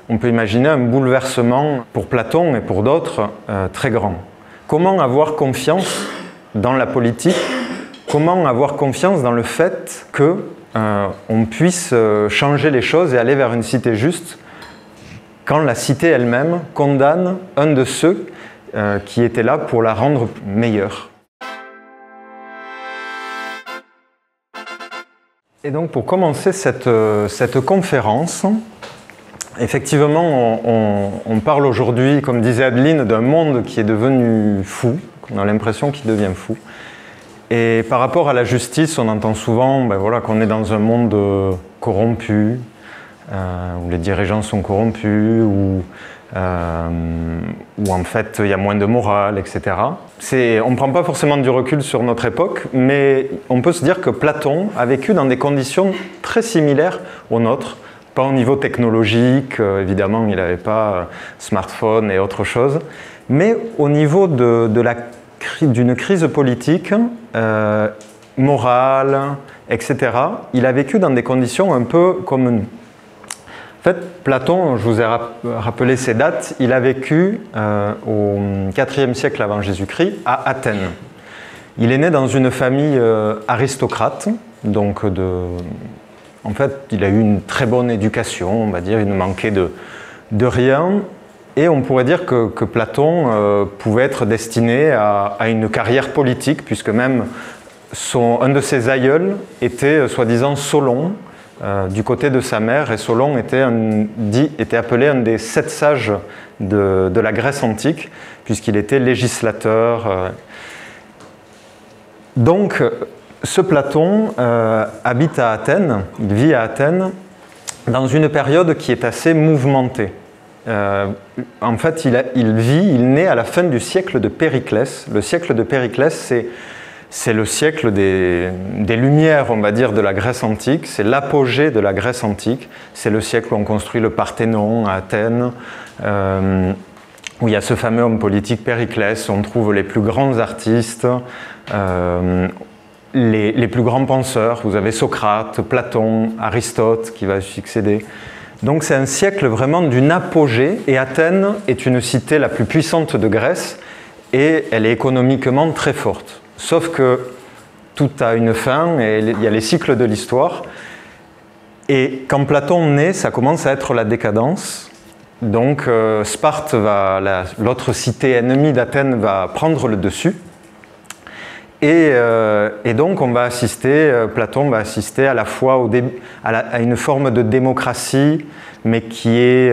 On peut imaginer un bouleversement pour Platon et pour d'autres très grand. Comment avoir confiance dans la politique? Comment avoir confiance dans le fait qu'on puisse changer les choses et aller vers une cité juste quand la cité elle-même condamne un de ceux qui étaient là pour la rendre meilleure? Et donc pour commencer cette conférence, effectivement on parle aujourd'hui, comme disait Adeline, d'un monde qui est devenu fou, qu'on a l'impression qu'il devient fou. Et par rapport à la justice, on entend souvent qu'on est dans un monde corrompu, où les dirigeants sont corrompus, où en fait il y a moins de morale, etc. On ne prend pas forcément du recul sur notre époque, mais on peut se dire que Platon a vécu dans des conditions très similaires aux nôtres, pas au niveau technologique, évidemment il n'avait pas smartphone et autre chose, mais au niveau d'une crise politique, morale, etc. Il a vécu dans des conditions un peu comme nous. En fait, Platon, je vous ai rappelé ses dates, il a vécu au IVe siècle avant Jésus-Christ à Athènes. Il est né dans une famille aristocrate, donc en fait, il a eu une très bonne éducation, on va dire, il ne manquait de rien. Et on pourrait dire que Platon pouvait être destiné à une carrière politique, puisque même un de ses aïeuls était soi-disant Solon, du côté de sa mère, et Solon était appelé un des 7 sages de la Grèce antique, puisqu'il était législateur. Donc, ce Platon habite à Athènes, il vit à Athènes, dans une période qui est assez mouvementée. En fait, il naît à la fin du siècle de Périclès. Le siècle de Périclès, c'est le siècle des Lumières, on va dire, de la Grèce antique. C'est l'apogée de la Grèce antique. C'est le siècle où on construit le Parthénon à Athènes, où il y a ce fameux homme politique Périclès, où on trouve les plus grands artistes, les plus grands penseurs. Vous avez Socrate, Platon, Aristote qui va succéder. Donc c'est un siècle vraiment d'une apogée, et Athènes est une cité la plus puissante de Grèce, et elle est économiquement très forte. Sauf que tout a une fin, et il y a les cycles de l'histoire. Et quand Platon naît, ça commence à être la décadence. Donc Sparte, l'autre cité ennemie d'Athènes, va prendre le dessus. Et donc Platon va assister à la fois à une forme de démocratie, mais qui est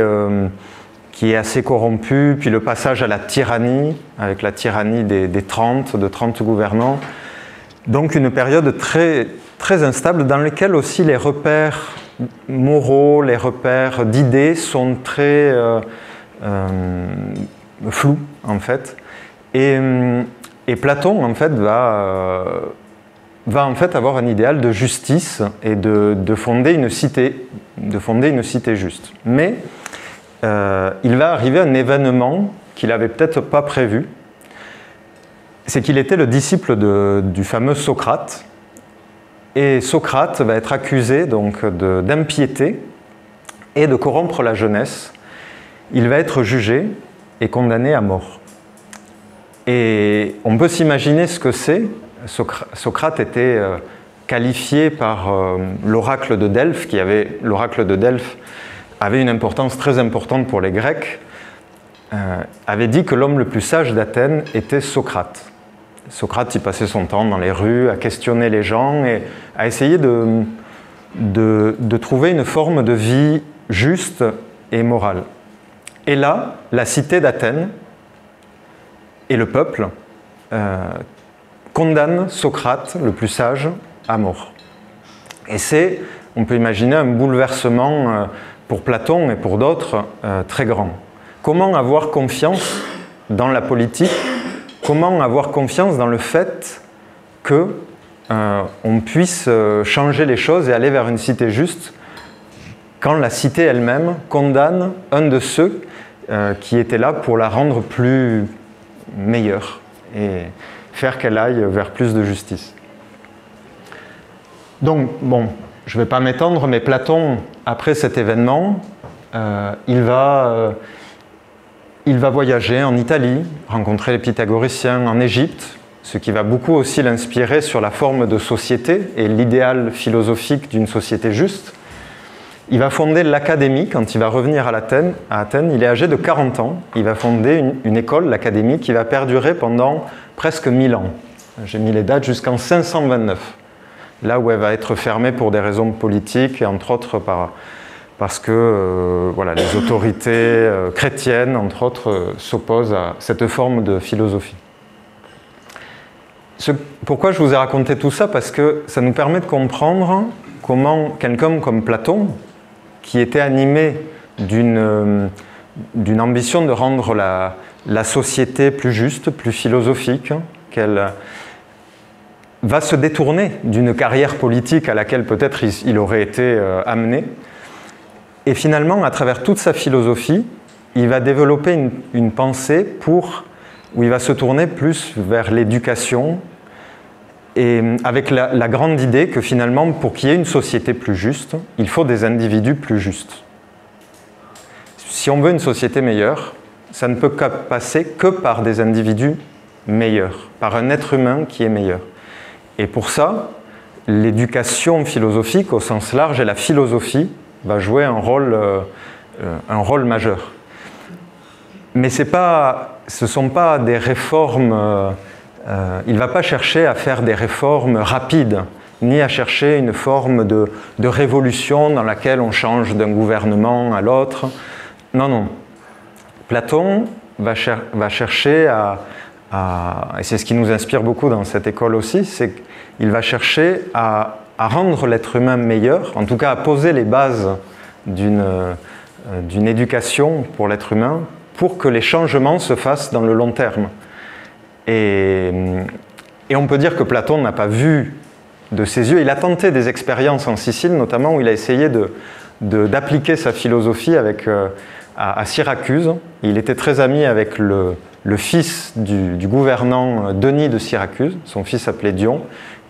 assez corrompue, puis le passage à la tyrannie, avec la tyrannie de 30 gouvernants. Donc une période très, très instable, dans laquelle aussi les repères moraux, les repères d'idées sont très flous, en fait. Et Platon, en fait, va avoir un idéal de justice et de fonder une cité juste. Mais il va arriver un événement qu'il n'avait peut-être pas prévu. C'est qu'il était le disciple du fameux Socrate. Et Socrate va être accusé donc d'impiété et de corrompre la jeunesse. Il va être jugé et condamné à mort. Et on peut s'imaginer ce que c'est. Socrate était qualifié par l'oracle de Delphes, l'oracle de Delphes avait une importance très importante pour les Grecs, avait dit que l'homme le plus sage d'Athènes était Socrate. Socrate, il passait son temps dans les rues à questionner les gens et à essayer de trouver une forme de vie juste et morale. Et là, la cité d'Athènes et le peuple condamne Socrate, le plus sage, à mort. Et on peut imaginer un bouleversement pour Platon et pour d'autres très grand. Comment avoir confiance dans la politique? Comment avoir confiance dans le fait qu'on puisse changer les choses et aller vers une cité juste quand la cité elle-même condamne un de ceux qui étaient là pour la rendre plus meilleure et faire qu'elle aille vers plus de justice. Donc, bon, je ne vais pas m'étendre, mais Platon, après cet événement, il va voyager en Italie, rencontrer les pythagoriciens en Égypte, ce qui va beaucoup aussi l'inspirer sur la forme de société et l'idéal philosophique d'une société juste. Il va fonder l'Académie quand il va revenir à Athènes. Il est âgé de 40 ans. Il va fonder une école, l'Académie, qui va perdurer pendant presque 1000 ans. J'ai mis les dates jusqu'en 529, là où elle va être fermée pour des raisons politiques et entre autres parce que voilà, les autorités chrétiennes, entre autres, s'opposent à cette forme de philosophie. Pourquoi je vous ai raconté tout ça? Parce que ça nous permet de comprendre comment quelqu'un comme Platon, qui était animé d'une ambition de rendre la société plus juste, plus philosophique, qu'elle va se détourner d'une carrière politique à laquelle peut-être il aurait été amené. Et finalement, à travers toute sa philosophie, il va développer une pensée où il va se tourner plus vers l'éducation, et avec la grande idée que finalement, pour qu'il y ait une société plus juste, il faut des individus plus justes. Si on veut une société meilleure, ça ne peut passer que par des individus meilleurs, par un être humain qui est meilleur. Et pour ça, l'éducation philosophique au sens large et la philosophie va jouer un rôle majeur. Mais ce ne sont pas des réformes... il ne va pas chercher à faire des réformes rapides, ni à chercher une forme de révolution dans laquelle on change d'un gouvernement à l'autre. Non, non. Platon va chercher et c'est ce qui nous inspire beaucoup dans cette école aussi, c'est qu'il va chercher à rendre l'être humain meilleur, en tout cas à poser les bases d'une éducation pour l'être humain, pour que les changements se fassent dans le long terme. Et on peut dire que Platon n'a pas vu de ses yeux. Il a tenté des expériences en Sicile, notamment où il a essayé d'appliquer sa philosophie à Syracuse. Il était très ami avec le fils du gouvernant Denis de Syracuse. Son fils s'appelait Dion.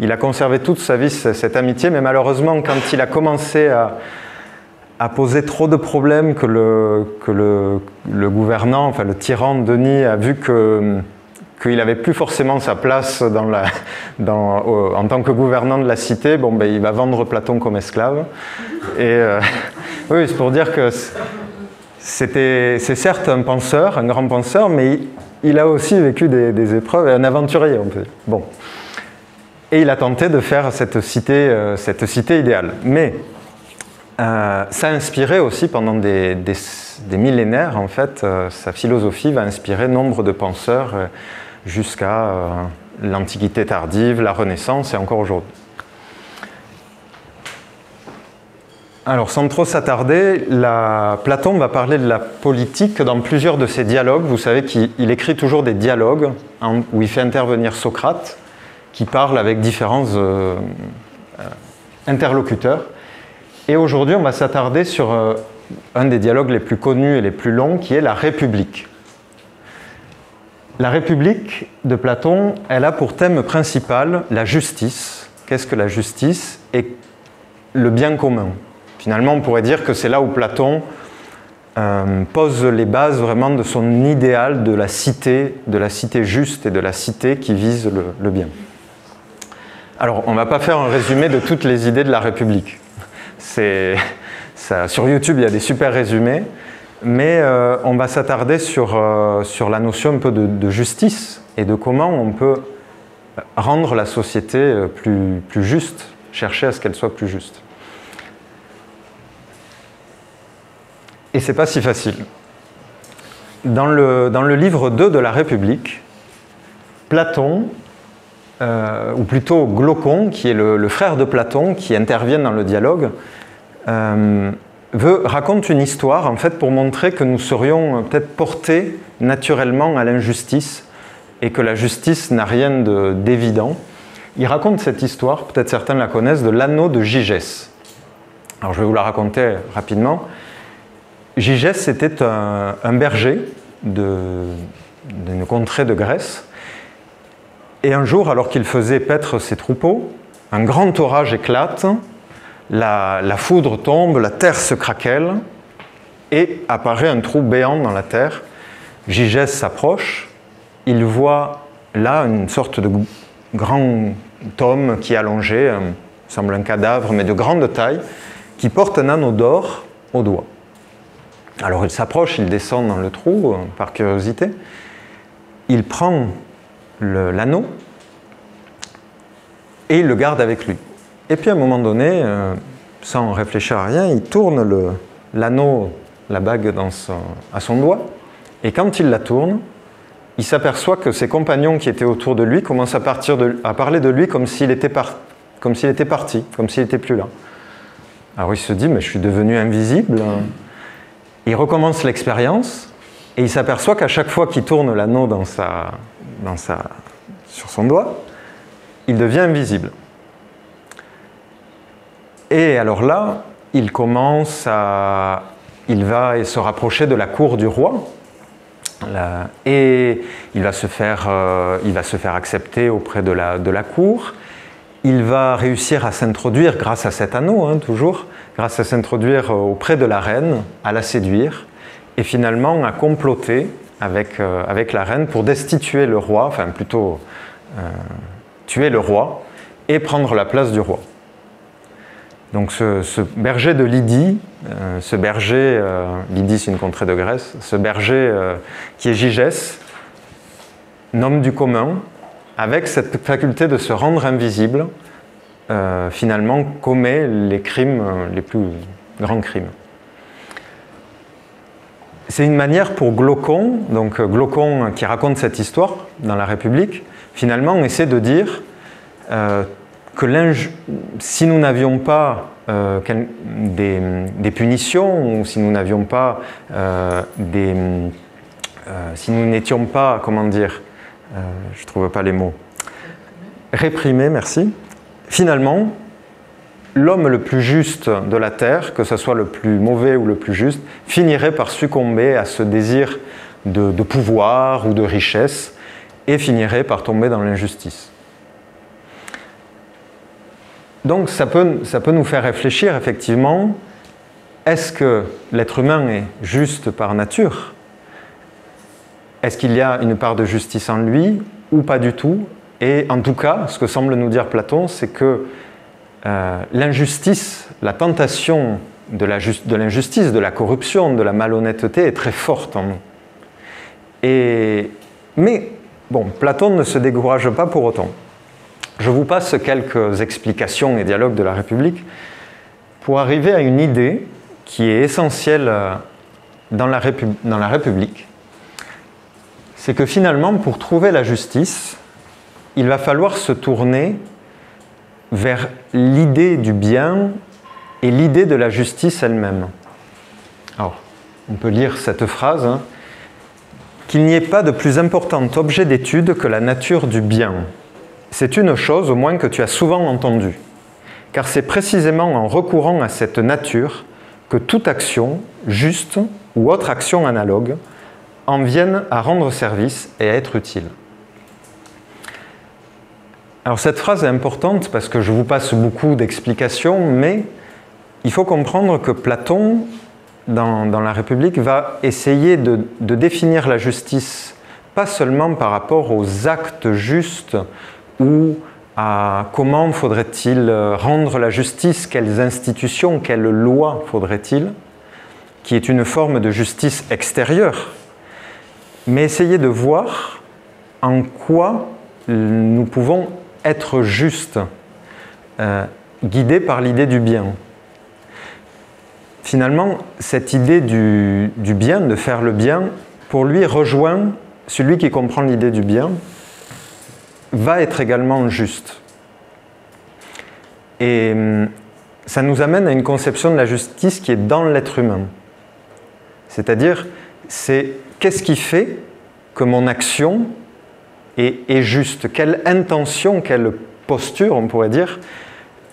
Il a conservé toute sa vie cette amitié, mais malheureusement, quand il a commencé à poser trop de problèmes, que le gouvernant, enfin le tyran Denis, a vu qu'il n'avait plus forcément sa place en tant que gouvernant de la cité, bon, ben, il va vendre Platon comme esclave. Et oui, c'est pour dire que c'est certes un penseur, un grand penseur, mais il a aussi vécu des épreuves, un aventurier, on peut dire. Bon. Et il a tenté de faire cette cité idéale. Mais ça a inspiré aussi pendant des millénaires, en fait, sa philosophie va inspirer nombre de penseurs jusqu'à l'Antiquité tardive, la Renaissance et encore aujourd'hui. Alors, sans trop s'attarder, Platon va parler de la politique dans plusieurs de ses dialogues. Vous savez qu'il écrit toujours des dialogues où il fait intervenir Socrate, qui parle avec différents interlocuteurs. Et aujourd'hui, on va s'attarder sur un des dialogues les plus connus et les plus longs, qui est la République. La République de Platon, elle a pour thème principal la justice. Qu'est-ce que la justice? Et le bien commun. Finalement, on pourrait dire que c'est là où Platon pose les bases vraiment de son idéal de la cité juste et de la cité qui vise le bien. Alors, on ne va pas faire un résumé de toutes les idées de la République. Sur YouTube, il y a des super résumés, mais on va s'attarder sur la notion un peu de justice et de comment on peut rendre la société plus juste, chercher à ce qu'elle soit plus juste. Et c'est pas si facile. Dans le livre 2 de la République, Platon, ou plutôt Glaucon, qui est le frère de Platon, qui intervient dans le dialogue, raconte une histoire en fait pour montrer que nous serions peut-être portés naturellement à l'injustice et que la justice n'a rien d'évident. Il raconte cette histoire, peut-être certains la connaissent, de l'anneau de Gygès. Alors je vais vous la raconter rapidement. Gygès, c'était un berger d'une contrée de Grèce. Et un jour, alors qu'il faisait paître ses troupeaux, un grand orage éclate, la foudre tombe, la terre se craquelle, et apparaît un trou béant dans la terre. Gygès s'approche, il voit là une sorte de grand homme qui est allongé, semble un cadavre, mais de grande taille, qui porte un anneau d'or au doigt. Alors il s'approche, il descend dans le trou, par curiosité, il prend l'anneau et il le garde avec lui. Et puis à un moment donné, sans réfléchir à rien, il tourne l'anneau, la bague à son doigt, et quand il la tourne, il s'aperçoit que ses compagnons qui étaient autour de lui commencent à parler de lui comme s'il était parti, comme s'il n'était plus là. Alors il se dit, mais je suis devenu invisible. Il recommence l'expérience, et il s'aperçoit qu'à chaque fois qu'il tourne l'anneau sur son doigt, il devient invisible. Et alors là, il va se rapprocher de la cour du roi, et il va se faire accepter auprès de la cour. Il va réussir à s'introduire grâce à cet anneau, toujours, grâce à s'introduire auprès de la reine, à la séduire, et finalement à comploter avec la reine pour destituer le roi, enfin plutôt tuer le roi, et prendre la place du roi. Donc ce berger de Lydie, Lydie c'est une contrée de Grèce, ce berger qui est Gygès, homme du commun, avec cette faculté de se rendre invisible, finalement commet les crimes, les plus grands crimes. C'est une manière pour Glaucon, donc Glaucon qui raconte cette histoire dans la République, finalement essaie de dire que si nous n'avions pas des punitions, ou si nous n'avions pas si nous n'étions pas, comment dire, je ne trouve pas les mots, réprimés, merci, finalement, l'homme le plus juste de la terre, que ce soit le plus mauvais ou le plus juste, finirait par succomber à ce désir de pouvoir ou de richesse et finirait par tomber dans l'injustice. Donc ça peut nous faire réfléchir effectivement, est-ce que l'être humain est juste par nature? Est-ce qu'il y a une part de justice en lui ou pas du tout? Et en tout cas, ce que semble nous dire Platon, c'est que l'injustice, la tentation de l'injustice, de la corruption, de la malhonnêteté est très forte en nous. Mais bon, Platon ne se décourage pas pour autant. Je vous passe quelques explications et dialogues de la République pour arriver à une idée qui est essentielle dans la République. C'est que finalement, pour trouver la justice, il va falloir se tourner vers l'idée du bien et l'idée de la justice elle-même. Alors, on peut lire cette phrase, qu'il n'y ait pas de plus important objet d'étude que la nature du bien. C'est une chose, au moins, que tu as souvent entendue, car c'est précisément en recourant à cette nature que toute action, juste ou autre action analogue, en vienne à rendre service et à être utile. Alors cette phrase est importante parce que je vous passe beaucoup d'explications, mais il faut comprendre que Platon, dans la République, va essayer de définir la justice pas seulement par rapport aux actes justes ou à comment faudrait-il rendre la justice, quelles institutions, quelles lois faudrait-il, qui est une forme de justice extérieure, mais essayer de voir en quoi nous pouvons être justes, guidés par l'idée du bien. Finalement, cette idée du bien, de faire le bien, pour lui rejoint celui qui comprend l'idée du bien, va être également juste. Et ça nous amène à une conception de la justice qui est dans l'être humain. C'est-à-dire, c'est qu'est-ce qui fait que mon action est juste? Quelle intention, quelle posture, on pourrait dire,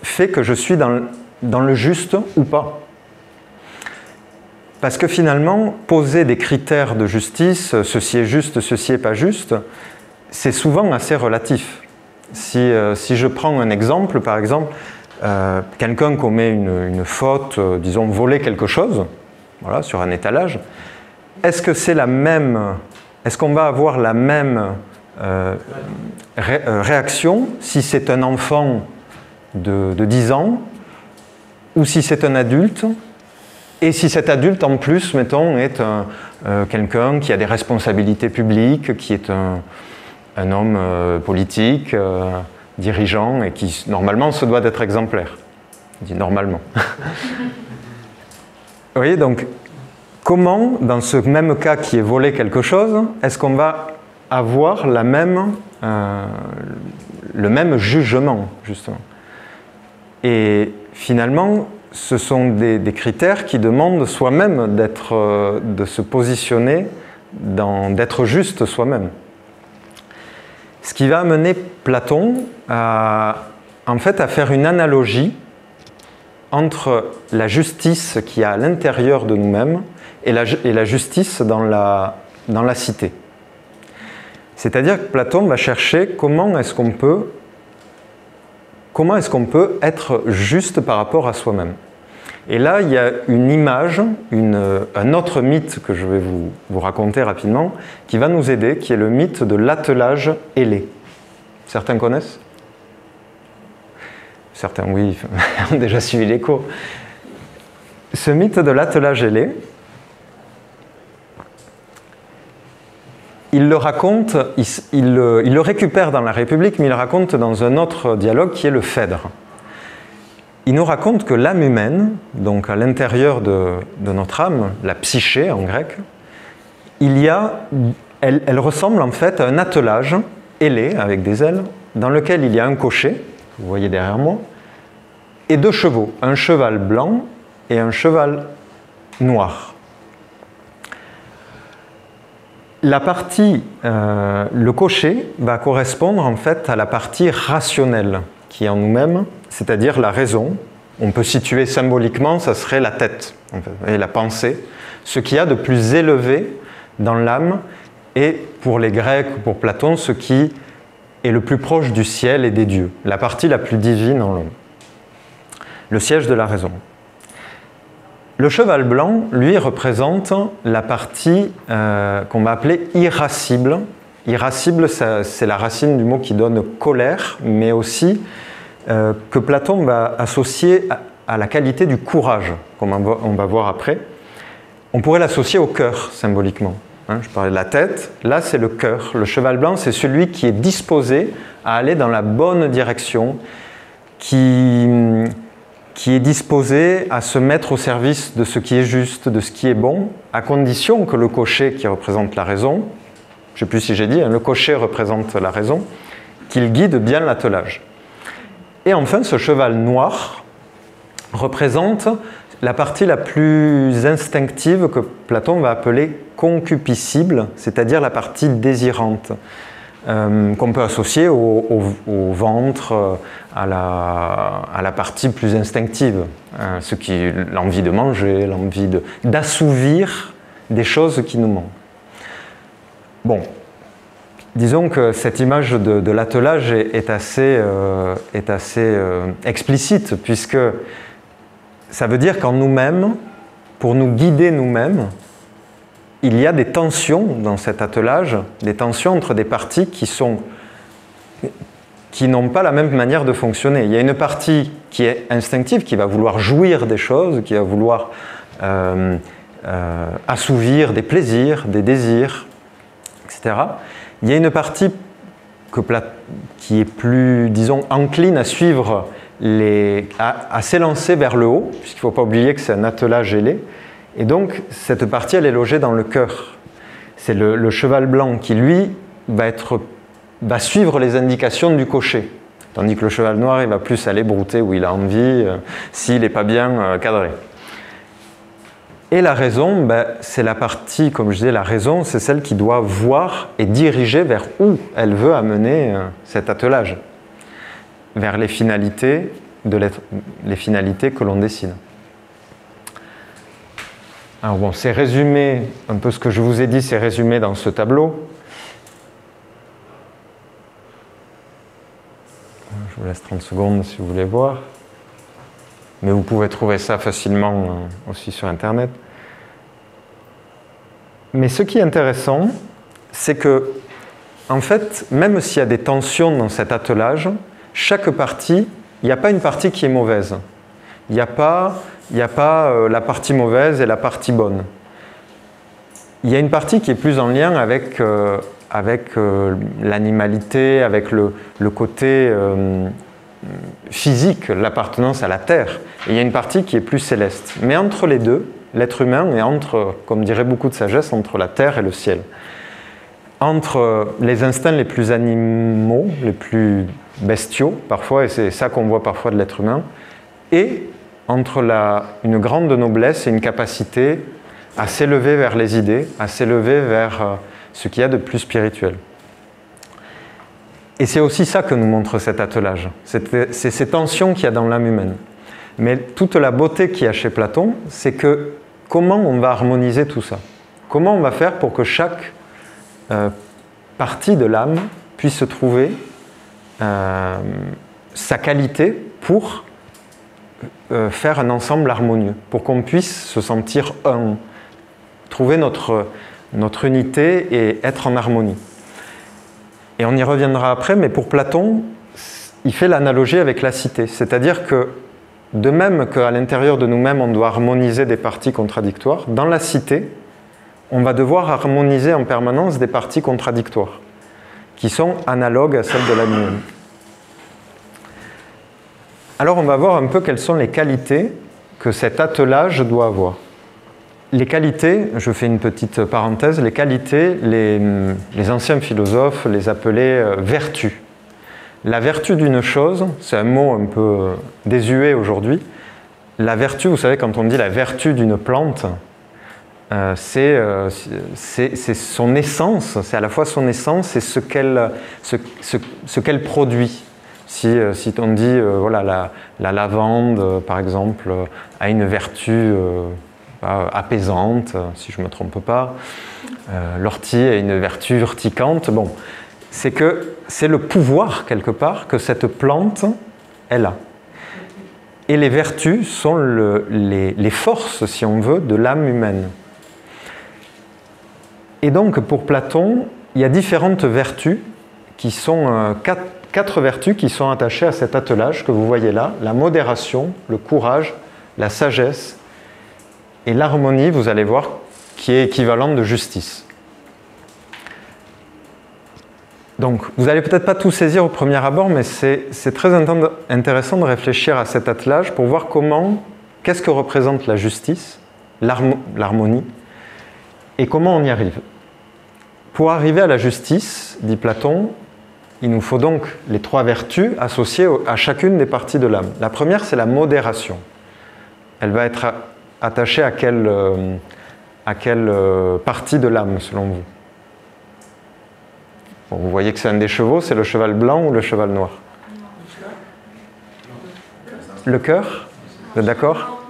fait que je suis dans le juste ou pas? Parce que finalement, poser des critères de justice, ceci est juste, ceci n'est pas juste, c'est souvent assez relatif. Si je prends un exemple, par exemple, quelqu'un commet une faute, disons voler quelque chose, voilà, sur un étalage. Est-ce que c'est la même, est-ce qu'on va avoir la même réaction si c'est un enfant de 10 ans ou si c'est un adulte, et si cet adulte en plus, mettons, est quelqu'un qui a des responsabilités publiques, qui est un homme politique, dirigeant, et qui normalement se doit d'être exemplaire. Je dis normalement. Vous voyez, donc, comment, dans ce même cas qui est volé quelque chose, est-ce qu'on va avoir le même jugement, justement? Et finalement, ce sont des critères qui demandent soi-même de se positionner, d'être juste soi-même. Ce qui va amener Platon en fait, à faire une analogie entre la justice qui est à l'intérieur de nous-mêmes et la justice dans la cité. C'est-à-dire que Platon va chercher comment est-ce qu'on peut être juste par rapport à soi-même. Et là, il y a une image, un autre mythe que je vais vous raconter rapidement, qui va nous aider, qui est le mythe de l'attelage ailé. Certains connaissent ? Certains, oui, ont déjà suivi les cours. Ce mythe de l'attelage ailé, il le raconte, il le récupère dans la République, mais il le raconte dans un autre dialogue qui est le Phèdre. Il nous raconte que l'âme humaine, donc à l'intérieur de notre âme, la psyché en grec, elle ressemble en fait à un attelage ailé avec des ailes, dans lequel il y a un cocher, que vous voyez derrière moi, et 2 chevaux, un cheval blanc et un cheval noir. La partie, le cocher va correspondre en fait à la partie rationnelle qui est en nous-mêmes, c'est-à-dire la raison. On peut situer symboliquement, ça serait la tête, en fait, et la pensée, ce qu'il y a de plus élevé dans l'âme, et pour les Grecs, pour Platon, ce qui est le plus proche du ciel et des dieux, la partie la plus divine en l'homme, le siège de la raison. Le cheval blanc, lui, représente la partie qu'on va appeler irascible. Irascible, c'est la racine du mot qui donne colère, mais aussi que Platon va associer à la qualité du courage, comme on va voir après. On pourrait l'associer au cœur, symboliquement. Je parlais de la tête, là c'est le cœur. Le cheval blanc, c'est celui qui est disposé à aller dans la bonne direction, qui est disposé à se mettre au service de ce qui est juste, de ce qui est bon, à condition que le cocher qui représente la raison, je ne sais plus si j'ai dit, le cocher représente la raison, qu'il guide bien l'attelage. Et enfin, ce cheval noir représente la partie la plus instinctive que Platon va appeler concupiscible, c'est-à-dire la partie désirante, qu'on peut associer au ventre, à la partie plus instinctive, l'envie de manger, l'envie d'assouvir des choses qui nous manquent. Bon, disons que cette image de l'attelage est assez explicite, puisque ça veut dire qu'en nous-mêmes, pour nous guider nous-mêmes, il y a des tensions dans cet attelage, des tensions entre des parties qui n'ont pas la même manière de fonctionner. Il y a une partie qui est instinctive, qui va vouloir jouir des choses, qui va vouloir assouvir des plaisirs, des désirs, etc. Il y a une partie qui est plus, disons, encline à suivre, à s'élancer vers le haut, puisqu'il ne faut pas oublier que c'est un attelage ailé. Et donc, cette partie, elle est logée dans le cœur. C'est le cheval blanc qui, lui, va suivre les indications du cocher. Tandis que le cheval noir, il va plus aller brouter où il a envie, s'il n'est pas bien cadré. Et la raison, c'est la partie, comme je disais, la raison, c'est celle qui doit voir et diriger vers où elle veut amener cet attelage, vers les finalités que l'on décide. Alors bon, c'est résumé, un peu ce que je vous ai dit, c'est résumé dans ce tableau. Je vous laisse 30 secondes si vous voulez voir. Mais vous pouvez trouver ça facilement aussi sur Internet. Mais ce qui est intéressant, c'est que, en fait, même s'il y a des tensions dans cet attelage, chaque partie, il n'y a pas une partie qui est mauvaise. Il n'y a pas la partie mauvaise et la partie bonne. Il y a une partie qui est plus en lien avec l'animalité, avec le côté physique, l'appartenance à la terre. Et il y a une partie qui est plus céleste. Mais entre les deux, l'être humain est entre, comme dirait beaucoup de sagesse, entre la terre et le ciel. Entre les instincts les plus animaux, les plus bestiaux, parfois, et c'est ça qu'on voit parfois de l'être humain, et entre une grande noblesse et une capacité à s'élever vers les idées, à s'élever vers ce qu'il y a de plus spirituel. Et c'est aussi ça que nous montre cet attelage. C'est ces tensions qu'il y a dans l'âme humaine. Mais toute la beauté qu'il y a chez Platon, c'est que comment on va harmoniser tout ça? Comment on va faire pour que chaque partie de l'âme puisse trouver sa qualité pour faire un ensemble harmonieux, pour qu'on puisse se sentir un, trouver notre unité et être en harmonie. Et on y reviendra après, mais pour Platon, il fait l'analogie avec la cité. C'est-à-dire que, de même qu'à l'intérieur de nous-mêmes, on doit harmoniser des parties contradictoires, dans la cité, on va devoir harmoniser en permanence des parties contradictoires, qui sont analogues à celles de l'âme humaine. Alors on va voir un peu quelles sont les qualités que cet attelage doit avoir. Les qualités, je fais une petite parenthèse, les qualités, les anciens philosophes les appelaient vertus. La vertu d'une chose, c'est un mot un peu désuet aujourd'hui. La vertu, vous savez, quand on dit la vertu d'une plante, c'est son essence, c'est à la fois son essence et ce qu'elle produit. Si on dit, voilà, la lavande, par exemple, a une vertu apaisante, si je ne me trompe pas, l'ortie a une vertu urticante, bon, c'est que c'est le pouvoir, quelque part, que cette plante, elle a. Et les vertus sont les forces, si on veut, de l'âme humaine. Et donc, pour Platon, il y a différentes vertus qui sont quatre vertus qui sont attachées à cet attelage que vous voyez là, la modération, le courage, la sagesse et l'harmonie, vous allez voir, qui est équivalente de justice. Donc, vous n'allez peut-être pas tout saisir au premier abord, mais c'est très intéressant de réfléchir à cet attelage pour voir qu'est-ce que représente la justice, l'harmonie, et comment on y arrive. Pour arriver à la justice, dit Platon, il nous faut donc les trois vertus associées à chacune des parties de l'âme. La première, c'est la modération. Elle va être attachée à quelle partie de l'âme, selon vous? Bon, vous voyez que c'est un des chevaux, c'est le cheval blanc ou le cheval noir? Le cœur? Vous êtes d'accord?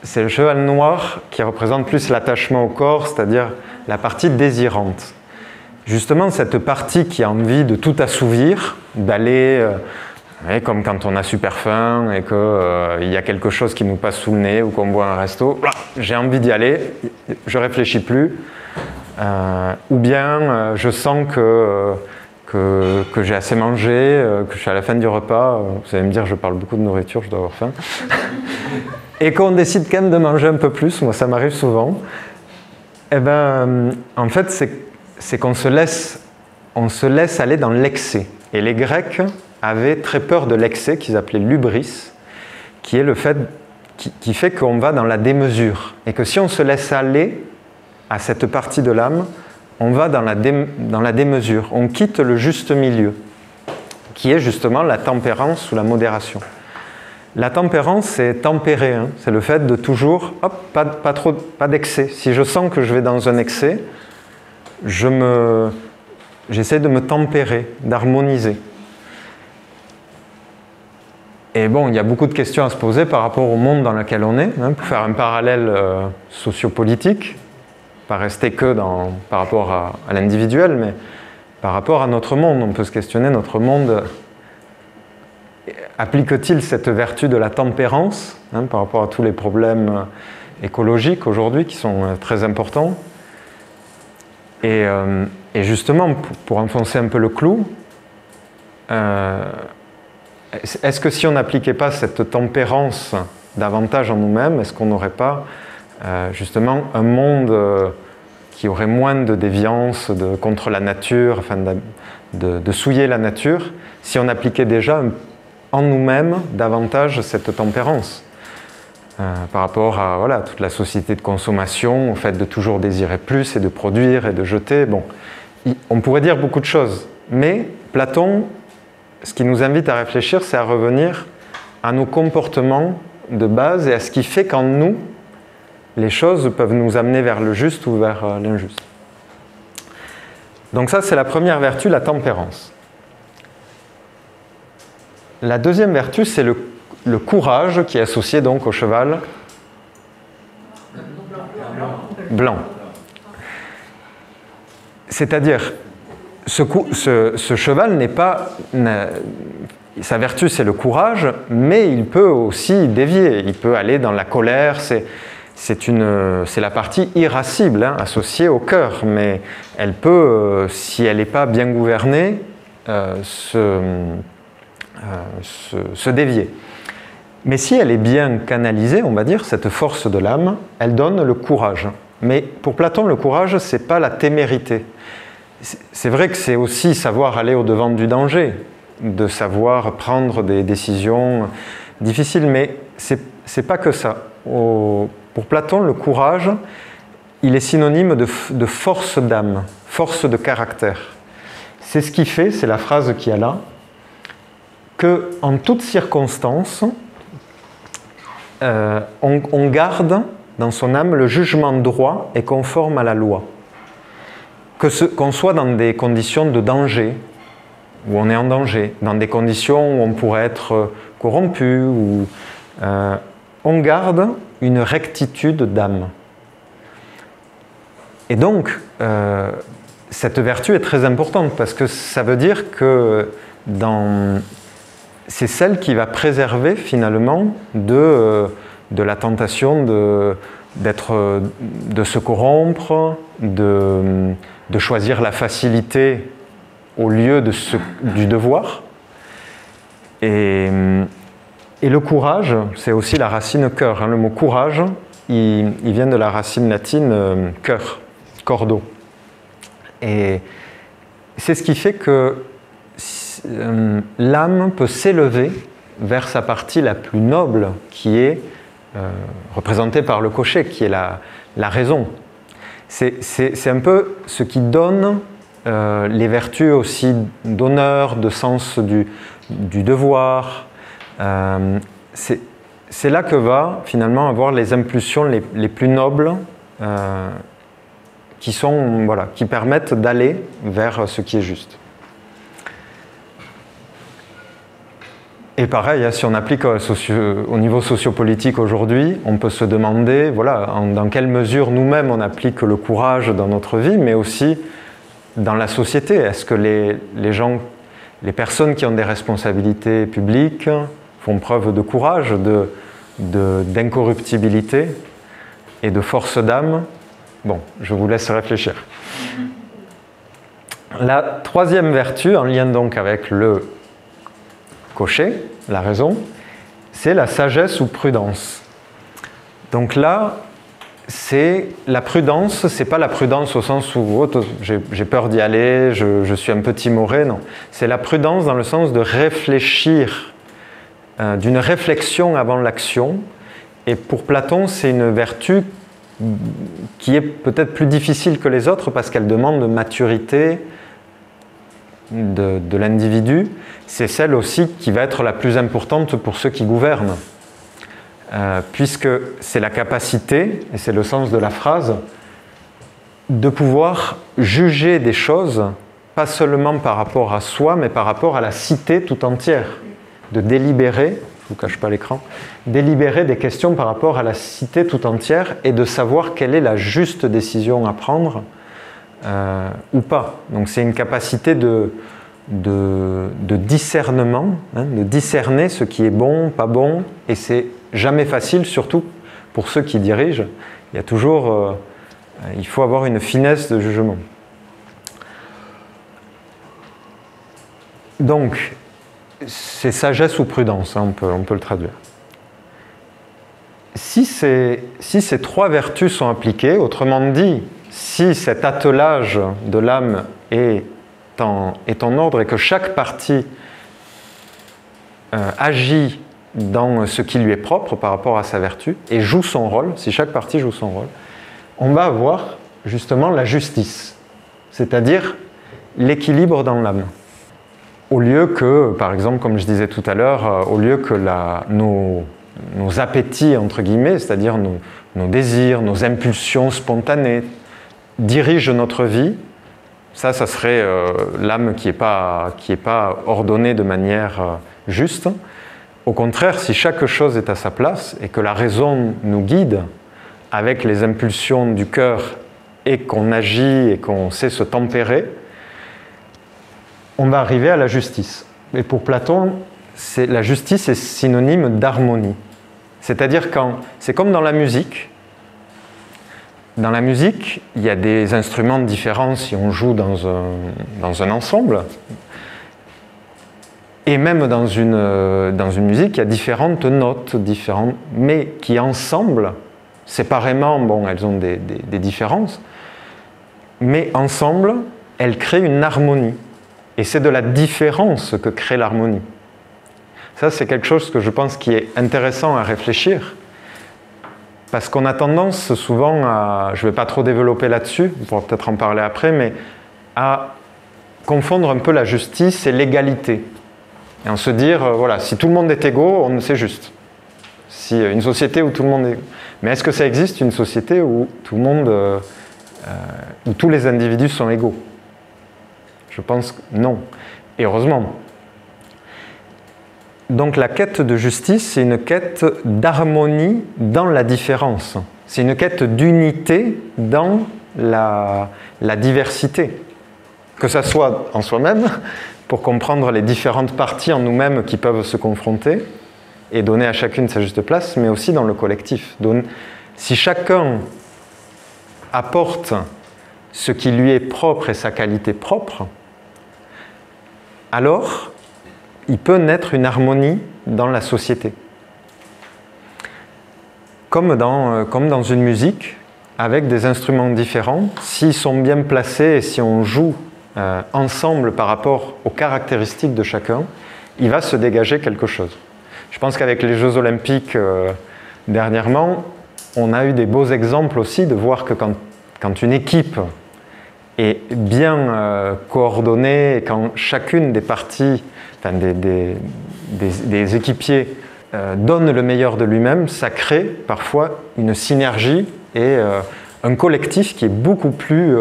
C'est le cheval noir qui représente plus l'attachement au corps, c'est-à-dire la partie désirante. Justement, cette partie qui a envie de tout assouvir, d'aller, comme quand on a super faim et qu'il y a quelque chose qui nous passe sous le nez ou qu'on voit un resto, j'ai envie d'y aller, je ne réfléchis plus. Ou bien je sens que j'ai assez mangé, que je suis à la fin du repas, vous allez me dire je parle beaucoup de nourriture, je dois avoir faim, et qu'on décide quand même de manger un peu plus, moi ça m'arrive souvent, et ben en fait c'est qu'on se laisse aller dans l'excès. Et les Grecs avaient très peur de l'excès qu'ils appelaient l'hubris, qui est le fait qui fait qu'on va dans la démesure, et que si on se laisse aller à cette partie de l'âme, on va dans la démesure, on quitte le juste milieu, qui est justement la tempérance ou la modération. La tempérance, c'est tempérer, hein. C'est le fait de toujours, hop, pas d'excès. Si je sens que je vais dans un excès, j'essaie de me tempérer, d'harmoniser. Et bon, il y a beaucoup de questions à se poser par rapport au monde dans lequel on est, hein, pour faire un parallèle sociopolitique, pas rester que par rapport à l'individuel, mais par rapport à notre monde. On peut se questionner, notre monde applique-t-il cette vertu de la tempérance, hein, par rapport à tous les problèmes écologiques aujourd'hui qui sont très importants? Et justement, pour enfoncer un peu le clou, est-ce que si on n'appliquait pas cette tempérance davantage en nous-mêmes, est-ce qu'on n'aurait pas justement un monde qui aurait moins de déviance contre la nature, enfin de souiller la nature, si on appliquait déjà en nous-mêmes davantage cette tempérance par rapport à voilà, toute la société de consommation, au fait de toujours désirer plus et de produire et de jeter. Bon, on pourrait dire beaucoup de choses, mais Platon, ce qui nous invite à réfléchir, c'est à revenir à nos comportements de base et à ce qui fait qu'en nous, les choses peuvent nous amener vers le juste ou vers l'injuste. Donc ça, c'est la première vertu, la tempérance. La deuxième vertu, c'est le courage qui est associé donc au cheval blanc. C'est-à-dire, ce cheval n'est pas... Sa vertu, c'est le courage, mais il peut aussi dévier. Il peut aller dans la colère. C'est la partie irascible, hein, associée au cœur, mais elle peut, si elle n'est pas bien gouvernée, se dévier. Mais si elle est bien canalisée, on va dire, cette force de l'âme, elle donne le courage. Mais pour Platon, le courage, ce n'est pas la témérité. C'est vrai que c'est aussi savoir aller au-devant du danger, de savoir prendre des décisions difficiles, mais ce n'est pas que ça. Pour Platon, le courage, il est synonyme de force d'âme, force de caractère. C'est ce qui fait, c'est la phrase qu'il y a là, qu'en toutes circonstances, on garde dans son âme le jugement droit et conforme à la loi. Qu'on soit dans des conditions de danger, où on est en danger, dans des conditions où on pourrait être corrompu, où on garde une rectitude d'âme. Et donc, cette vertu est très importante parce que ça veut dire que c'est celle qui va préserver finalement de la tentation de se corrompre, de choisir la facilité au lieu du devoir. Et le courage, c'est aussi la racine cœur. Hein. Le mot courage, il vient de la racine latine cœur, cordo. Et c'est ce qui fait que l'âme peut s'élever vers sa partie la plus noble, qui est représentée par le cocher, qui est la raison. C'est un peu ce qui donne les vertus aussi d'honneur, de sens du devoir. C'est là que va finalement avoir les impulsions les plus nobles qui permettent d'aller vers ce qui est juste. Et pareil, si on applique au niveau sociopolitique aujourd'hui, on peut se demander dans quelle mesure nous-mêmes on applique le courage dans notre vie, mais aussi dans la société. Est-ce que les personnes qui ont des responsabilités publiques font preuve de courage, d'incorruptibilité et de force d'âme? Bon, je vous laisse réfléchir. La troisième vertu, en lien donc avec le cocher, la raison, c'est la sagesse ou prudence. Donc là, c'est la prudence, c'est pas la prudence au sens où j'ai peur d'y aller, je suis un peu timoré, non. C'est la prudence dans le sens de réfléchir, d'une réflexion avant l'action. Et pour Platon, c'est une vertu qui est peut-être plus difficile que les autres parce qu'elle demande de maturité de l'individu. C'est celle aussi qui va être la plus importante pour ceux qui gouvernent. Puisque c'est la capacité, et c'est le sens de la phrase, de pouvoir juger des choses, pas seulement par rapport à soi, mais par rapport à la cité tout entière. De délibérer, je ne vous cache pas l'écran, délibérer des questions par rapport à la cité tout entière et de savoir quelle est la juste décision à prendre ou pas. Donc c'est une capacité de discernement, hein, de discerner ce qui est bon, pas bon, et c'est jamais facile, surtout pour ceux qui dirigent. Il y a toujours, il faut avoir une finesse de jugement. Donc, c'est sagesse ou prudence, hein, on peut le traduire. Si ces trois vertus sont appliquées, autrement dit, si cet attelage de l'âme est en ordre et que chaque partie agit dans ce qui lui est propre par rapport à sa vertu et joue son rôle, si chaque partie joue son rôle, on va avoir justement la justice, c'est-à-dire l'équilibre dans l'âme. Au lieu que, par exemple, comme je disais tout à l'heure, au lieu que nos appétits, entre guillemets, c'est-à-dire nos désirs, nos impulsions spontanées, dirigent notre vie, ça serait l'âme qui n'est pas ordonnée de manière juste. Au contraire, si chaque chose est à sa place et que la raison nous guide avec les impulsions du cœur et qu'on agit et qu'on sait se tempérer, on va arriver à la justice. Et pour Platon, la justice est synonyme d'harmonie. C'est-à-dire c'est comme dans la musique. Dans la musique, il y a des instruments différents si on joue dans un ensemble. Et même dans une musique, il y a différentes notes, mais qui ensemble, séparément, bon, elles ont des différences, mais ensemble, elles créent une harmonie. Et c'est de la différence que crée l'harmonie. Ça, c'est quelque chose que je pense qui est intéressant à réfléchir, parce qu'on a tendance souvent à, je ne vais pas trop développer là-dessus, on pourra peut-être en parler après, mais à confondre un peu la justice et l'égalité. Et en se dire, voilà, si tout le monde est égaux, c'est juste. Si une société où tout le monde est... Mais est-ce que ça existe, une société où tout le monde, où tous les individus sont égaux? Je pense que non. Et heureusement. Donc la quête de justice, c'est une quête d'harmonie dans la différence. C'est une quête d'unité dans la diversité. Que ça soit en soi-même, pour comprendre les différentes parties en nous-mêmes qui peuvent se confronter et donner à chacune sa juste place, mais aussi dans le collectif. Si chacun apporte ce qui lui est propre et sa qualité propre, alors il peut naître une harmonie dans la société. Comme dans une musique, avec des instruments différents, s'ils sont bien placés et si on joue ensemble par rapport aux caractéristiques de chacun, il va se dégager quelque chose. Je pense qu'avec les Jeux Olympiques dernièrement, on a eu des beaux exemples aussi de voir que quand une équipe est bien coordonnée et quand chacune des parties, enfin des équipiers donne le meilleur de lui-même, ça crée parfois une synergie et un collectif qui est beaucoup plus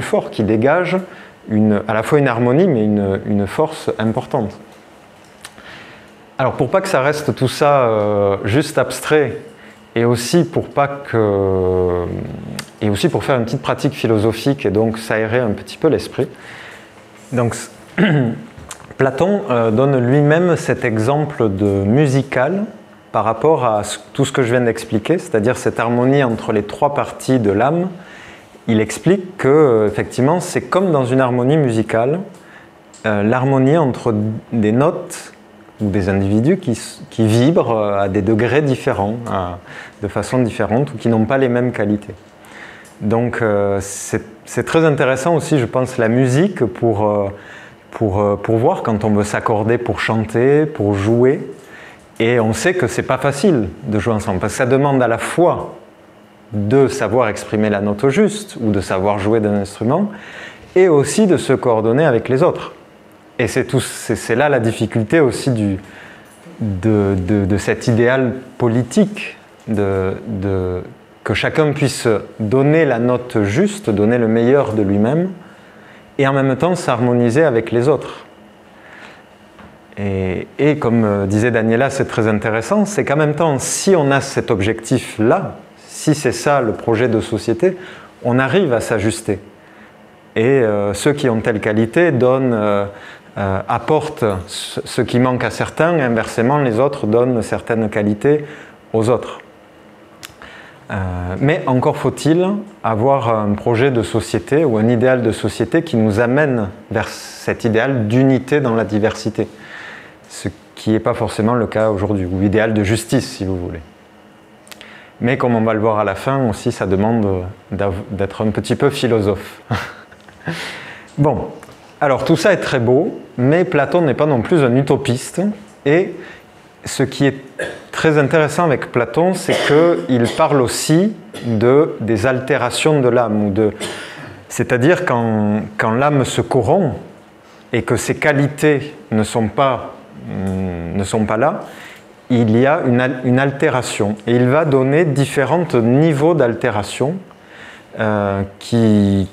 fort, qui dégage à la fois une harmonie mais une force importante. Alors pour pas que ça reste tout ça juste abstrait et aussi pour faire une petite pratique philosophique et donc s'aérer un petit peu l'esprit. Donc Platon donne lui-même cet exemple de musical par rapport à tout ce que je viens d'expliquer, c'est-à-dire cette harmonie entre les trois parties de l'âme. Il explique que effectivement, c'est comme dans une harmonie musicale, l'harmonie entre des notes ou des individus qui vibrent à des degrés différents, de façon différente, ou qui n'ont pas les mêmes qualités. Donc c'est très intéressant aussi, je pense, la musique pour voir quand on veut s'accorder pour chanter, pour jouer. Et on sait que c'est pas facile de jouer ensemble, parce que ça demande à la fois de savoir exprimer la note au juste, ou de savoir jouer d'un instrument, et aussi de se coordonner avec les autres. Et c'est là la difficulté aussi de cet idéal politique, que chacun puisse donner la note juste, donner le meilleur de lui-même, et en même temps s'harmoniser avec les autres. Et comme disait Daniela, c'est très intéressant, c'est qu'en même temps, si on a cet objectif-là, si c'est ça le projet de société, on arrive à s'ajuster. Et ceux qui ont telle qualité apportent ce qui manque à certains, et inversement, les autres donnent certaines qualités aux autres. Mais encore faut-il avoir un projet de société ou un idéal de société qui nous amène vers cet idéal d'unité dans la diversité. Ce qui n'est pas forcément le cas aujourd'hui, ou idéal de justice si vous voulez. Mais comme on va le voir à la fin aussi, ça demande d'être un petit peu philosophe. Bon, alors tout ça est très beau, mais Platon n'est pas non plus un utopiste. Et ce qui est très intéressant avec Platon, c'est qu'il parle aussi des altérations de l'âme. C'est-à-dire quand l'âme se corrompt et que ses qualités ne sont pas là, il y a une altération. Et il va donner différents niveaux d'altération qui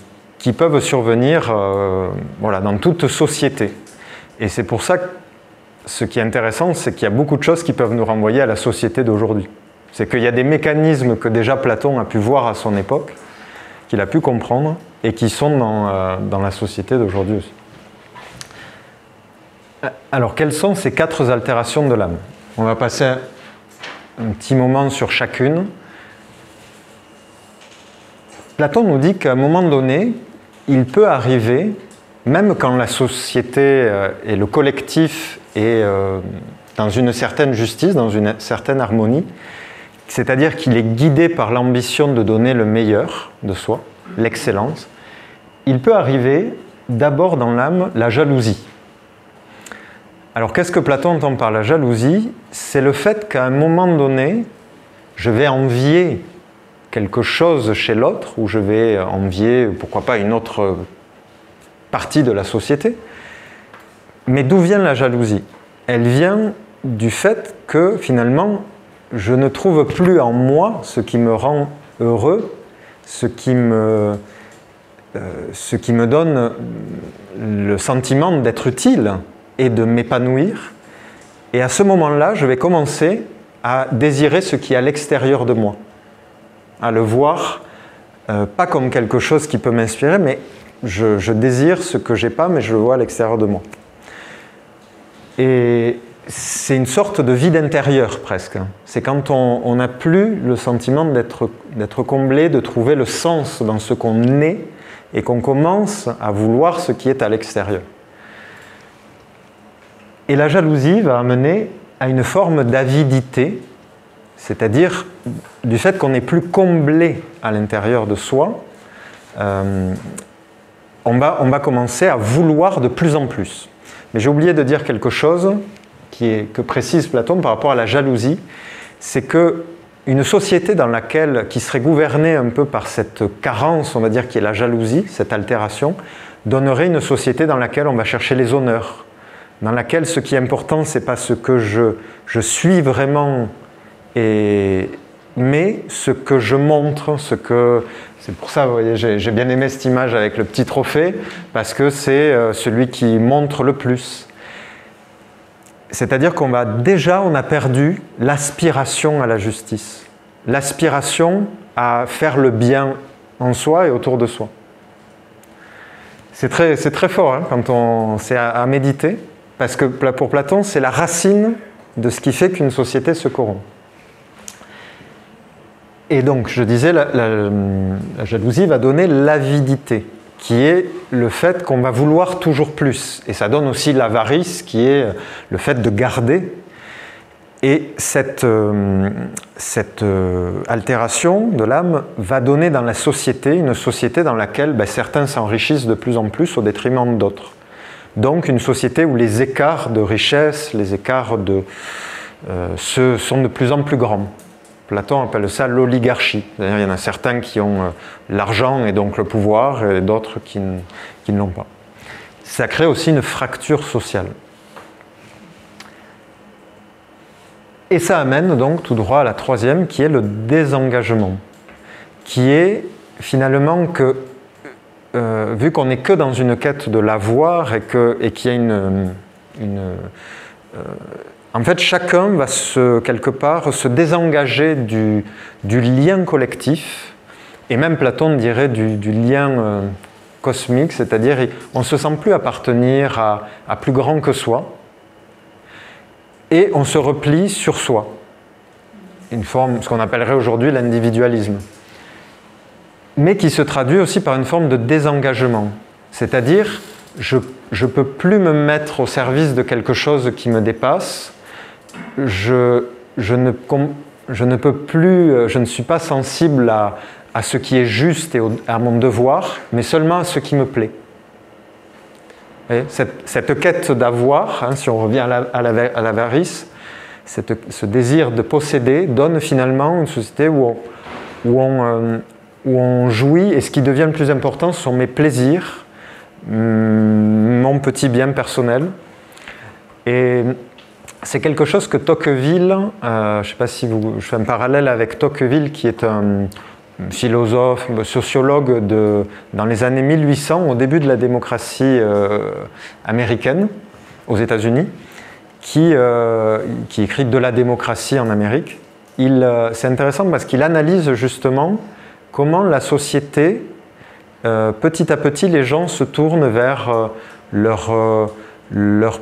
peuvent survenir voilà, dans toute société. Et c'est pour ça que ce qui est intéressant, c'est qu'il y a beaucoup de choses qui peuvent nous renvoyer à la société d'aujourd'hui. C'est qu'il y a des mécanismes que déjà Platon a pu voir à son époque, qu'il a pu comprendre, et qui sont dans la société d'aujourd'hui aussi. Alors, quelles sont ces 4 altérations de l'âme? On va passer un petit moment sur chacune. Platon nous dit qu'à un moment donné, il peut arriver, même quand la société et le collectif est dans une certaine justice, dans une certaine harmonie, c'est-à-dire qu'il est guidé par l'ambition de donner le meilleur de soi, l'excellence, il peut arriver d'abord dans l'âme la jalousie. Alors qu'est-ce que Platon entend par la jalousie? C'est le fait qu'à un moment donné, je vais envier quelque chose chez l'autre, ou je vais envier, pourquoi pas, une autre partie de la société. Mais d'où vient la jalousie? Elle vient du fait que finalement, je ne trouve plus en moi ce qui me rend heureux, ce qui me donne le sentiment d'être utile et de m'épanouir. Et à ce moment-là, je vais commencer à désirer ce qui est à l'extérieur de moi, à le voir pas comme quelque chose qui peut m'inspirer, mais je désire ce que je n'ai pas, mais je le vois à l'extérieur de moi. Et c'est une sorte de vide intérieur presque. C'est quand on n'a plus le sentiment d'être comblé, de trouver le sens dans ce qu'on est, et qu'on commence à vouloir ce qui est à l'extérieur. Et la jalousie va amener à une forme d'avidité, c'est-à-dire du fait qu'on n'est plus comblé à l'intérieur de soi, on va commencer à vouloir de plus en plus. Mais j'ai oublié de dire quelque chose que précise Platon par rapport à la jalousie, c'est qu'une société qui serait gouvernée un peu par cette carence, on va dire, qui est la jalousie, cette altération, donnerait une société dans laquelle on va chercher les honneurs, dans laquelle ce qui est important, ce n'est pas ce que je suis vraiment, mais ce que je montre, c'est pour ça, vous voyez, j'ai bien aimé cette image avec le petit trophée, parce que c'est celui qui montre le plus. C'est-à-dire qu'on a perdu l'aspiration à la justice, l'aspiration à faire le bien en soi et autour de soi. C'est très fort hein, quand c'est à méditer, parce que pour Platon, c'est la racine de ce qui fait qu'une société se corrompt. Et donc, je disais, la jalousie va donner l'avidité, qui est le fait qu'on va vouloir toujours plus. Et ça donne aussi l'avarice, qui est le fait de garder. Et cette altération de l'âme va donner dans la société, une société dans laquelle certains s'enrichissent de plus en plus au détriment d'autres. Donc une société où les écarts de richesse, les écarts sont de plus en plus grands. Platon appelle ça l'oligarchie. D'ailleurs, il y en a certains qui ont l'argent et donc le pouvoir, et d'autres qui ne l'ont pas. Ça crée aussi une fracture sociale. Et ça amène donc tout droit à la troisième, qui est le désengagement, qui est finalement que, vu qu'on n'est que dans une quête de l'avoir et qu'il y a en fait, chacun va quelque part se désengager du lien collectif, et même Platon dirait du lien cosmique, c'est-à-dire on ne se sent plus appartenir à plus grand que soi, et on se replie sur soi. une forme, ce qu'on appellerait aujourd'hui l'individualisme, mais qui se traduit aussi par une forme de désengagement. C'est-à-dire, je ne peux plus me mettre au service de quelque chose qui me dépasse, je ne suis pas sensible à ce qui est juste et à mon devoir, mais seulement à ce qui me plaît. Et cette quête d'avoir, hein, si on revient à l'avarice, ce désir de posséder donne finalement une société où on jouit, et ce qui devient le plus important, ce sont mes plaisirs, mon petit bien personnel. Et c'est quelque chose que Tocqueville, je ne sais pas si je fais un parallèle avec Tocqueville, qui est un philosophe, sociologue dans les années 1800, au début de la démocratie américaine, aux États-Unis, qui écrit de la démocratie en Amérique. C'est intéressant parce qu'il analyse justement comment la société, petit à petit, les gens se tournent vers leur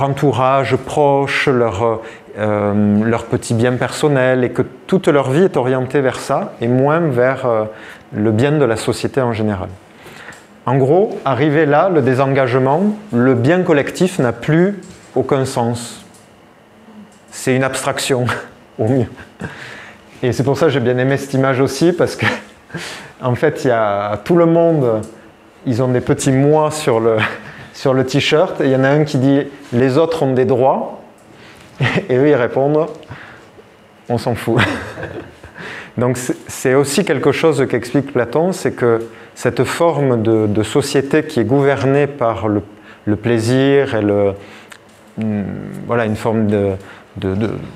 entourage proche, leur petit bien personnel, et que toute leur vie est orientée vers ça et moins vers le bien de la société en général. En gros, arrivé là, le désengagement, le bien collectif n'a plus aucun sens. C'est une abstraction, au mieux. Et c'est pour ça que j'ai bien aimé cette image aussi, parce que en fait, il y a tout le monde, ils ont des petits mois sur le t-shirt, et il y en a un qui dit « les autres ont des droits », et eux ils répondent « on s'en fout ». Donc c'est aussi quelque chose qu'explique Platon, c'est que cette forme de société qui est gouvernée par le plaisir et voilà, une forme de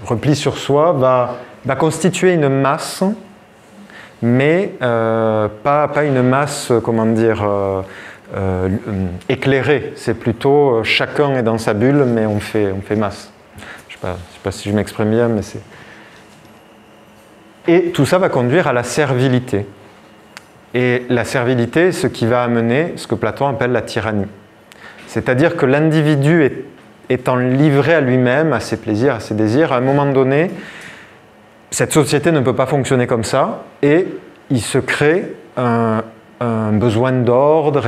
repli sur soi va constituer une masse, mais pas une masse, comment dire, éclairée. C'est plutôt chacun est dans sa bulle, mais on fait masse. Je ne sais pas si je m'exprime bien, mais c'est... Et tout ça va conduire à la servilité. Et la servilité, ce qui va amener ce que Platon appelle la tyrannie. C'est-à-dire que l'individu étant livré à lui-même, à ses plaisirs, à ses désirs, à un moment donné, cette société ne peut pas fonctionner comme ça, et il se crée un besoin d'ordre,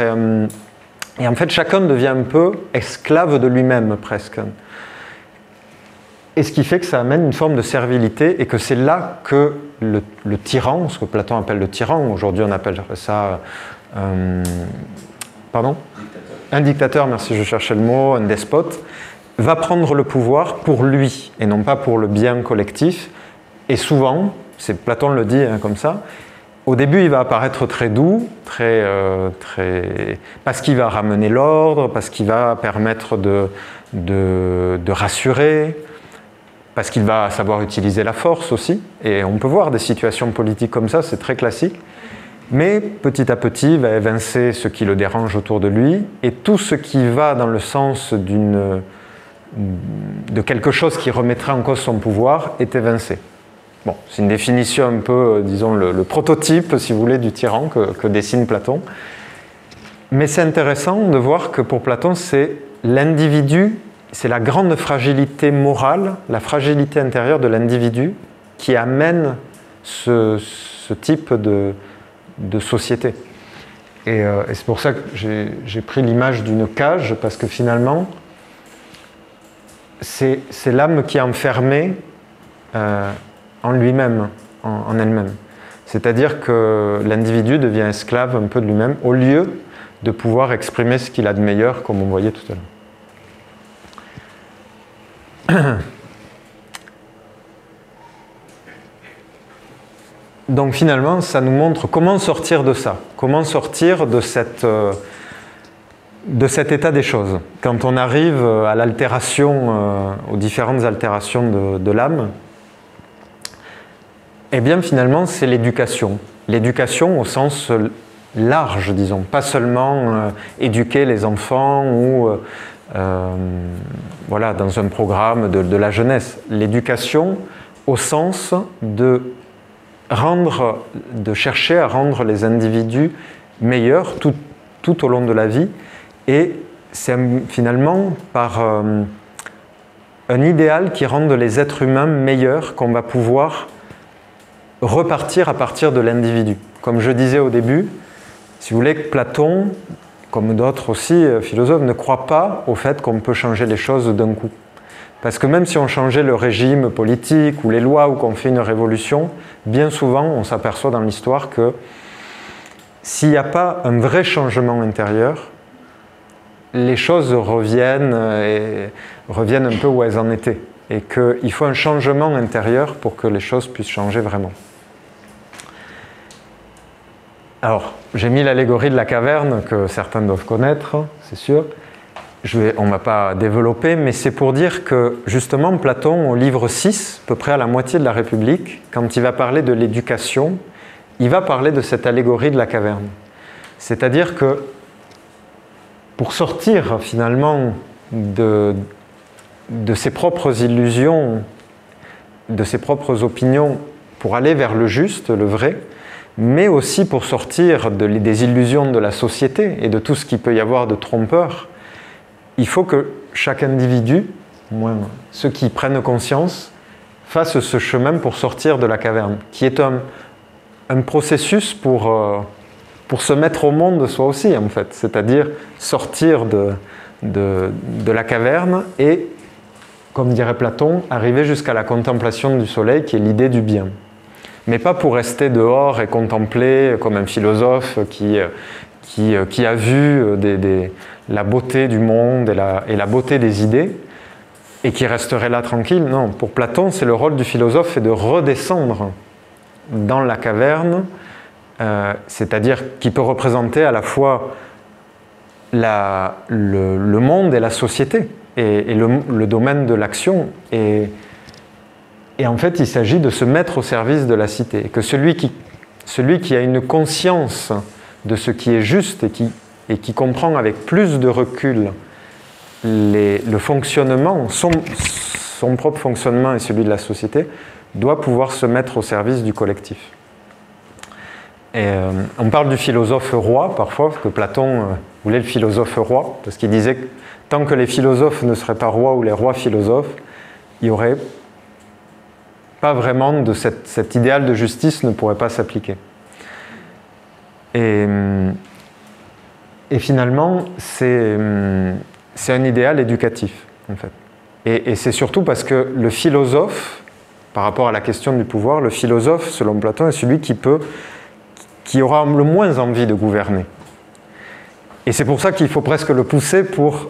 et en fait chacun devient un peu esclave de lui-même presque. Et ce qui fait que ça amène une forme de servilité, et que c'est là que le tyran, ce que Platon appelle le tyran, aujourd'hui on appelle ça... pardon ? Un dictateur, merci, je cherchais le mot, un despote, va prendre le pouvoir pour lui, et non pas pour le bien collectif. Et souvent, Platon le dit hein, comme ça, au début il va apparaître très doux, parce qu'il va ramener l'ordre, parce qu'il va permettre de rassurer, parce qu'il va savoir utiliser la force aussi. Et on peut voir des situations politiques comme ça, c'est très classique. Mais petit à petit, il va évincer ce qui le dérange autour de lui, et tout ce qui va dans le sens de quelque chose qui remettrait en cause son pouvoir est évincé. Bon, c'est une définition un peu, disons, le prototype, si vous voulez, du tyran que dessine Platon. Mais c'est intéressant de voir que pour Platon, c'est l'individu, c'est la grande fragilité morale, la fragilité intérieure de l'individu qui amène ce type de société. Et c'est pour ça que j'ai pris l'image d'une cage, parce que finalement, c'est l'âme qui est enfermée en lui-même, en elle-même. C'est-à-dire que l'individu devient esclave un peu de lui-même, au lieu de pouvoir exprimer ce qu'il a de meilleur, comme on voyait tout à l'heure. Donc finalement, ça nous montre comment sortir de ça, comment sortir de cet état des choses. Quand on arrive à l'altération, aux différentes altérations de l'âme, eh bien finalement c'est l'éducation. L'éducation au sens large, disons, pas seulement éduquer les enfants ou voilà, dans un programme de la jeunesse. L'éducation au sens de chercher à rendre les individus meilleurs tout au long de la vie, et c'est finalement par un un idéal qui rende les êtres humains meilleurs, qu'on va pouvoir repartir à partir de l'individu. Comme je disais au début, si vous voulez, Platon, comme d'autres aussi philosophes, ne croit pas au fait qu'on peut changer les choses d'un coup. Parce que même si on changeait le régime politique ou les lois ou qu'on fait une révolution, bien souvent on s'aperçoit dans l'histoire que s'il n'y a pas un vrai changement intérieur, les choses reviennent un peu où elles en étaient. Et qu'il faut un changement intérieur pour que les choses puissent changer vraiment. Alors, j'ai mis l'allégorie de la caverne que certains doivent connaître, c'est sûr. On ne va pas développer, mais c'est pour dire que justement Platon, au livre 6, à peu près à la moitié de la République, quand il va parler de l'éducation, il va parler de cette allégorie de la caverne. C'est-à-dire que pour sortir finalement de ses propres illusions, de ses propres opinions, pour aller vers le juste, le vrai, mais aussi pour sortir des illusions de la société et de tout ce qu'il peut y avoir de trompeur, il faut que chaque individu, au moins ceux qui prennent conscience, fassent ce chemin pour sortir de la caverne, qui est un processus pour se mettre au monde soi aussi, en fait. C'est-à-dire sortir de la caverne et, comme dirait Platon, arriver jusqu'à la contemplation du soleil, qui est l'idée du bien. Mais pas pour rester dehors et contempler comme un philosophe qui a vu la beauté du monde et la beauté des idées et qui resterait là tranquille. Non, pour Platon, c'est le rôle du philosophe, c'est de redescendre dans la caverne, c'est-à-dire qu'il peut représenter à la fois le monde et la société et le domaine de l'action. Et en fait, il s'agit de se mettre au service de la cité. Et que celui qui a une conscience de ce qui est juste et qui comprend avec plus de recul le fonctionnement, son propre fonctionnement et celui de la société, doit pouvoir se mettre au service du collectif. Et on parle du philosophe roi parfois, parce que Platon voulait le philosophe roi, parce qu'il disait que tant que les philosophes ne seraient pas rois ou les rois philosophes, il y aurait pas vraiment de cet idéal de justice ne pourrait pas s'appliquer. Et finalement, c'est un idéal éducatif, en fait. Et c'est surtout parce que le philosophe, par rapport à la question du pouvoir, le philosophe, selon Platon, est celui qui aura le moins envie de gouverner. Et c'est pour ça qu'il faut presque le pousser pour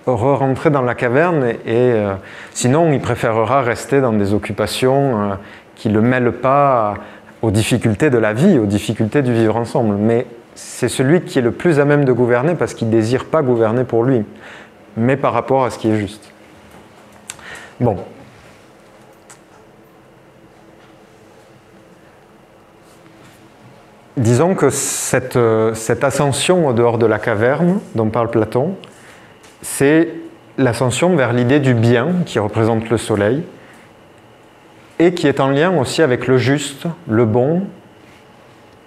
re-rentrer dans la caverne, et sinon il préférera rester dans des occupations qui ne le mêlent pas aux difficultés de la vie, aux difficultés du vivre ensemble. Mais c'est celui qui est le plus à même de gouverner parce qu'il ne désire pas gouverner pour lui, mais par rapport à ce qui est juste. Bon. Disons que cette ascension au dehors de la caverne dont parle Platon, c'est l'ascension vers l'idée du bien qui représente le soleil et qui est en lien aussi avec le juste, le bon,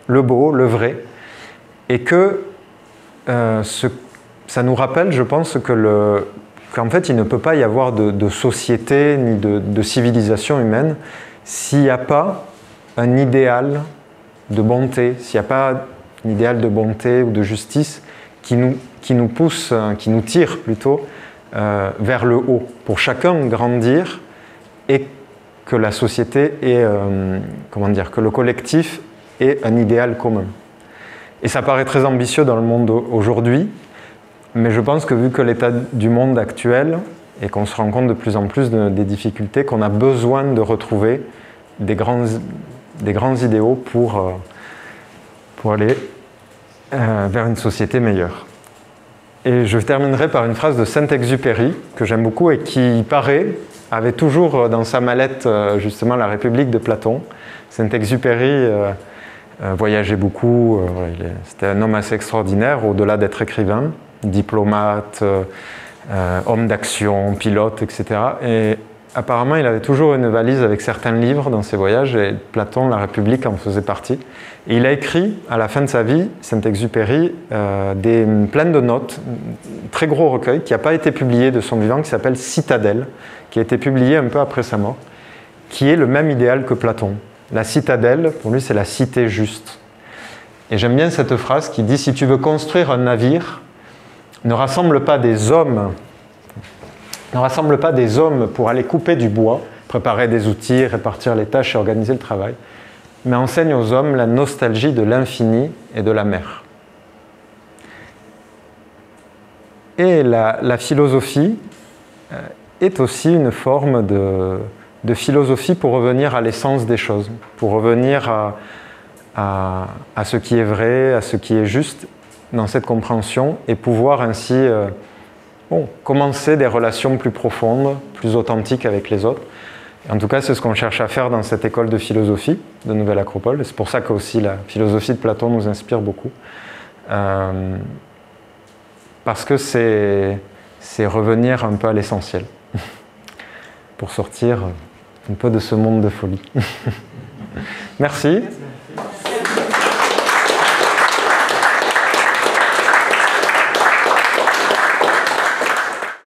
le beau, le vrai. Et que ça nous rappelle, je pense, qu'en fait, il ne peut pas y avoir de société ni de civilisation humaine s'il n'y a pas un idéal de bonté, s'il n'y a pas un idéal de bonté ou de justice qui nous pousse, qui nous tire plutôt vers le haut, pour chacun grandir et que la société ait, que le collectif ait un idéal commun. Et ça paraît très ambitieux dans le monde aujourd'hui, mais je pense que vu que l'état du monde actuel, et qu'on se rend compte de plus en plus des difficultés, qu'on a besoin de retrouver des grands idéaux pour aller vers une société meilleure. Et je terminerai par une phrase de Saint-Exupéry, que j'aime beaucoup et qui, paraît, avait toujours dans sa mallette justement la République de Platon. Saint-Exupéry voyageait beaucoup, c'était un homme assez extraordinaire, au-delà d'être écrivain, diplomate, homme d'action, pilote, etc. Et apparemment, il avait toujours une valise avec certains livres dans ses voyages, et Platon, la République, en faisait partie. Et il a écrit, à la fin de sa vie, Saint-Exupéry, plein de notes, un très gros recueil, qui n'a pas été publié de son vivant, qui s'appelle Citadelle, qui a été publié un peu après sa mort, qui est le même idéal que Platon. La citadelle, pour lui, c'est la cité juste. Et j'aime bien cette phrase qui dit « Si tu veux construire un navire, ne rassemble pas des hommes pour aller couper du bois, préparer des outils, répartir les tâches et organiser le travail, mais enseigne aux hommes la nostalgie de l'infini et de la mer. » Et la philosophie est aussi une forme de philosophie pour revenir à l'essence des choses, pour revenir à ce qui est vrai, à ce qui est juste dans cette compréhension, et pouvoir ainsi commencer des relations plus profondes, plus authentiques avec les autres. Et en tout cas, c'est ce qu'on cherche à faire dans cette école de philosophie de Nouvelle Acropole. C'est pour ça que aussi la philosophie de Platon nous inspire beaucoup. Parce que c'est revenir un peu à l'essentiel, pour sortir un peu de ce monde de folie. Merci.